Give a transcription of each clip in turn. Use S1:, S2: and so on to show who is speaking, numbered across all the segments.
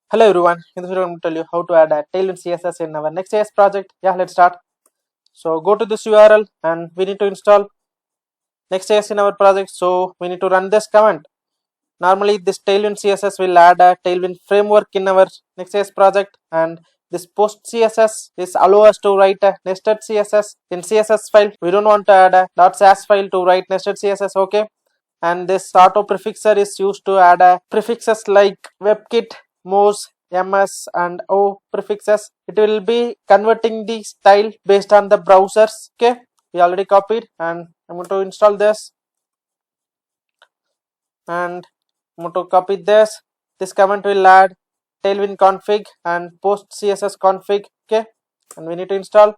S1: Hello everyone, in this video I'm going to tell you how to add a Tailwind CSS in our Next.js project. Yeah, let's start. So go to this URL and we need to install Next.js in our project. So we need to run this command. Normally this Tailwind CSS will add a Tailwind framework in our Next.js project, and this postcss is allow us to write a nested CSS in CSS file. We don't want to add a .sass file to write nested CSS, okay? And this autoprefixer is used to add a prefixes like webkit, mos, ms and o prefixes. It will be converting the style based on the browsers. Okay, we already copied, and I'm going to install this, and I'm going to copy this. This command will add tailwind config and postcss config. Okay, and we need to install.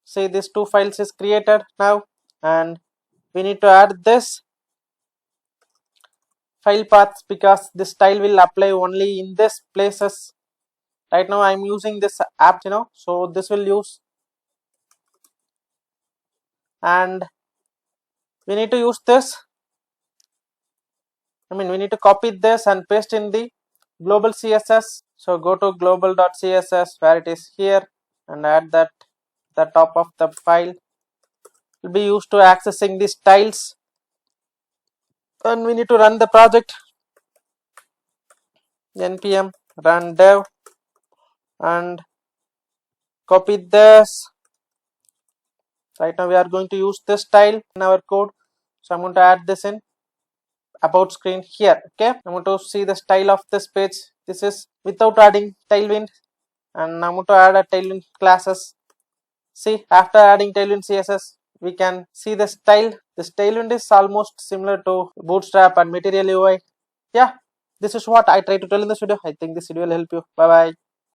S1: See, these two files is created now, and we need to add this file paths because this style will apply only in this places. Right now I'm using this app, so this will use, and we need to use this. we need to copy this and paste in the global CSS. So go to global.css where it is here and add that the top of the file. Will be used to accessing the styles, and we need to run the project. npm run dev and copy this. Right now we are going to use this style in our code, so I'm going to add this in about screen here. Okay, I'm going to see the style of this page. This is without adding tailwind, and I'm going to add a tailwind classes. See, after adding tailwind CSS, we can see the style. This tailwind is almost similar to bootstrap and material UI. Yeah, this is what I try to tell in this video. I think this video will help you. Bye bye.